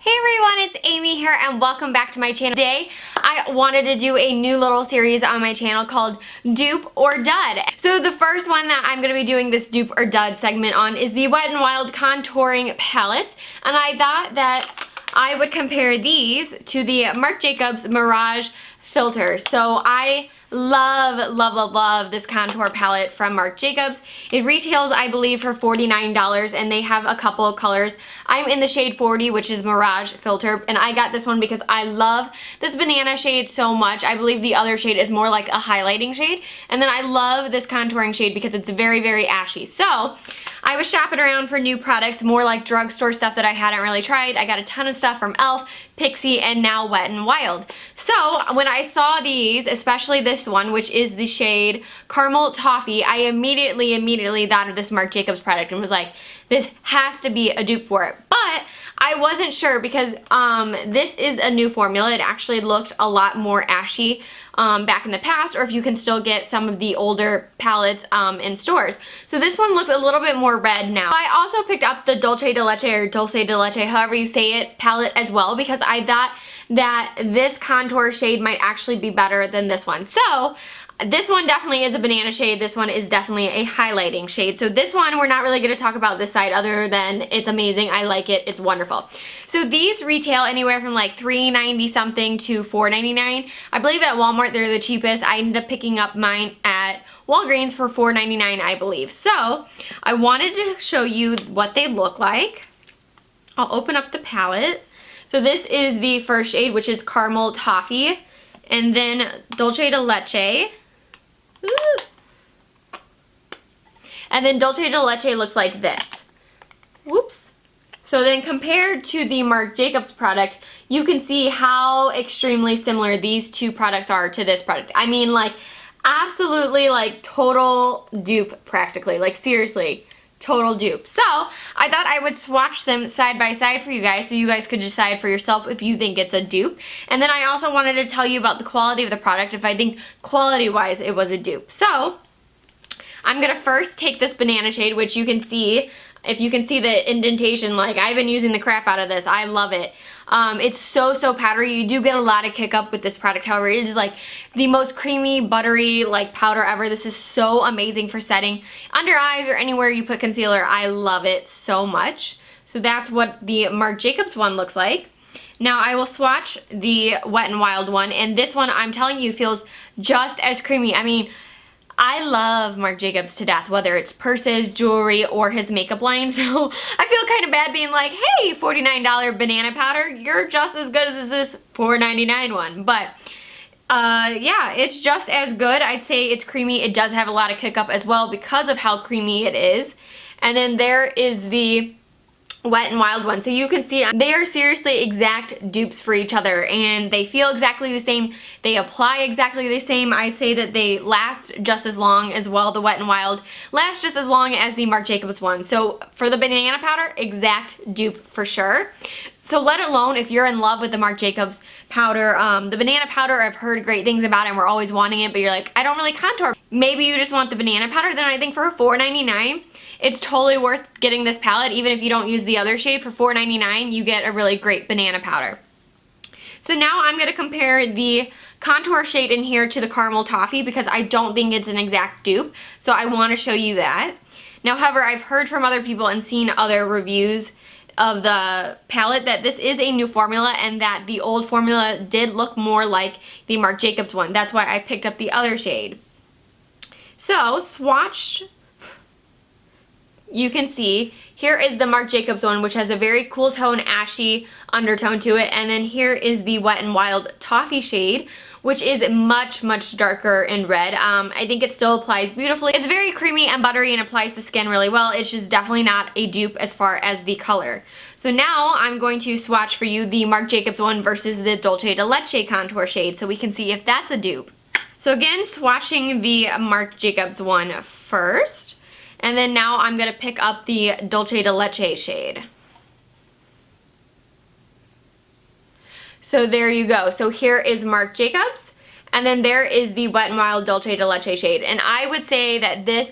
Hey everyone, it's Amy here and welcome back to my channel. Today, I wanted to do a new little series on my channel called Dupe or Dud. So the first one that I'm going to be doing this Dupe or Dud segment on is the Wet n Wild contouring palettes. And I thought that I would compare these to the Marc Jacobs Mirage filter. So I love this contour palette from Marc Jacobs. It retails, I believe, for $49 and they have a couple of colors. I'm in the shade 40, which is Mirage filter, and I got this one because I love this banana shade so much. I believe the other shade is more like a highlighting shade, and then I love this contouring shade because it's very ashy. So I was shopping around for new products, more like drugstore stuff that I hadn't really tried. I got a ton of stuff from e.l.f., Pixi, and now Wet n Wild. So when I saw these, especially this one, which is the shade Caramel Toffee, I immediately thought of this Marc Jacobs product and was like, this has to be a dupe for it. But I wasn't sure because this is a new formula. It actually looked a lot more ashy back in the past, or if you can still get some of the older palettes in stores. So this one looks a little bit more red now. I also picked up the Dulce de Leche, or Dulce de Leche, however you say it, palette as well, because I thought that this contour shade might actually be better than this one. So this one definitely is a banana shade. This one is definitely a highlighting shade. So this one, we're not really going to talk about this side other than it's amazing. I like it. It's wonderful. So these retail anywhere from like $3.90 something to $4.99. I believe at Walmart they're the cheapest. I ended up picking up mine at Walgreens for $4.99, I believe. So I wanted to show you what they look like. I'll open up the palette. So this is the first shade, which is Caramel Toffee, and then Dulce de Leche. Ooh. And then Dulce de Leche looks like this. Whoops. So then compared to the Marc Jacobs product, you can see how extremely similar these two products are to this product. I mean, like, absolutely, like, total dupe practically. Like, seriously, total dupe. So I thought I would swatch them side by side for you guys so you guys could decide for yourself if you think it's a dupe. And then I also wanted to tell you about the quality of the product, if I think quality wise it was a dupe. So I'm gonna first take this banana shade, which you can see, if you can see the indentation, like, I've been using the crap out of this. I love it. It's so powdery. You do get a lot of kick up with this product. However, it is like the most creamy, buttery, like, powder ever. This is so amazing for setting under eyes or anywhere you put concealer. I love it so much. So that's what the Marc Jacobs one looks like. Now I will swatch the Wet n Wild one, and this one, I'm telling you, feels just as creamy. I mean, I love Marc Jacobs to death, whether it's purses, jewelry, or his makeup line, so I feel kind of bad being like, hey, $49 banana powder, you're just as good as this $4.99 one. But yeah, it's just as good. I'd say it's creamy. It does have a lot of kick up as well because of how creamy it is. And then there is the Wet n Wild one. So you can see they are seriously exact dupes for each other, and they feel exactly the same. They apply exactly the same. I say that they last just as long as well. The Wet n Wild lasts just as long as the Marc Jacobs one. So for the banana powder, exact dupe for sure. So let alone if you're in love with the Marc Jacobs powder. The banana powder, I've heard great things about it and we're always wanting it, but you're like, I don't really contour. Maybe you just want the banana powder. Then I think for $4.99, it's totally worth getting this palette. Even if you don't use the other shade, for $4.99 you get a really great banana powder. So now I'm going to compare the contour shade in here to the Caramel Toffee because I don't think it's an exact dupe. So I want to show you that. Now, however, I've heard from other people and seen other reviews of the palette that this is a new formula and that the old formula did look more like the Marc Jacobs one. That's why I picked up the other shade. So, swatched, you can see here is the Marc Jacobs one, which has a very cool tone, ashy undertone to it, and then here is the Wet n Wild Toffee shade, which is much darker in red. I think it still applies beautifully. It's very creamy and buttery and applies to skin really well. It's just definitely not a dupe as far as the color. So now I'm going to swatch for you the Marc Jacobs one versus the Dulce de Leche contour shade so we can see if that's a dupe. So again, swatching the Marc Jacobs one first. And then now I'm going to pick up the Dulce de Leche shade. So there you go. So here is Marc Jacobs, and then there is the Wet n Wild Dulce de Leche shade. And I would say that this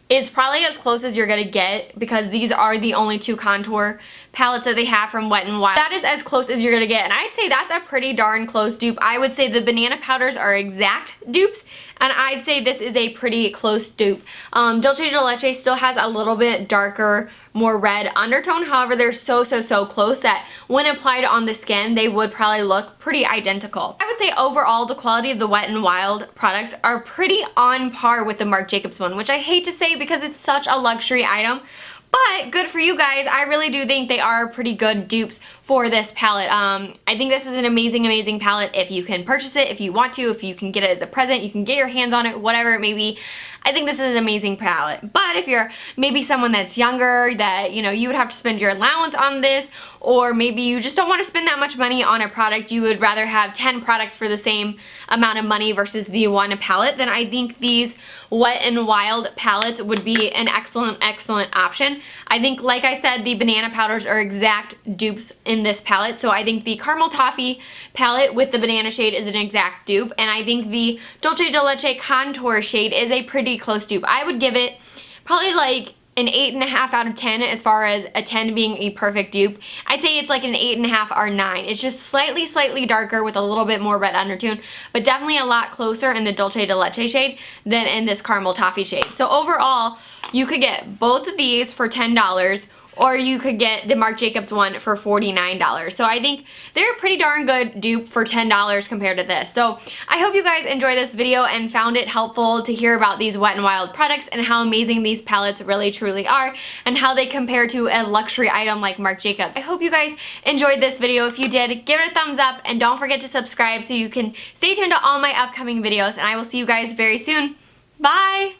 is probably as close as you're gonna get because these are the only two contour palettes that they have from Wet n Wild. That is as close as you're gonna get, and I'd say that's a pretty darn close dupe. I would say the banana powders are exact dupes, and I'd say this is a pretty close dupe. Dolce de Leche still has a little bit darker, more red undertone. However, they're so close that when applied on the skin, they would probably look pretty identical. I would say overall, the quality of the Wet n Wild products are pretty on par with the Marc Jacobs one, which I hate to say because it's such a luxury item. But good for you guys. I really do think they are pretty good dupes for this palette. I think this is an amazing palette if you can purchase it, if you want to, if you can get it as a present, you can get your hands on it, whatever it may be. I think this is an amazing palette. But if you're maybe someone that's younger, that, you know, you would have to spend your allowance on this, or maybe you just don't want to spend that much money on a product, you would rather have 10 products for the same amount of money versus the one palette, then I think these Wet n Wild palettes would be an excellent option. I think, like I said, the banana powders are exact dupes in this palette, so I think the Caramel Toffee palette with the banana shade is an exact dupe, and I think the Dolce de Leche contour shade is a pretty close dupe. I would give it probably like an 8.5 out of 10 as far as a 10 being a perfect dupe. I'd say it's like an 8.5 or 9. It's just slightly darker with a little bit more red undertone, but definitely a lot closer in the Dolce de Leche shade than in this Caramel Toffee shade. So overall, you could get both of these for $10, or you could get the Marc Jacobs one for $49. So I think they're a pretty darn good dupe for $10 compared to this. So I hope you guys enjoyed this video and found it helpful to hear about these Wet n Wild products and how amazing these palettes really truly are and how they compare to a luxury item like Marc Jacobs. I hope you guys enjoyed this video. If you did, give it a thumbs up and don't forget to subscribe so you can stay tuned to all my upcoming videos, and I will see you guys very soon. Bye!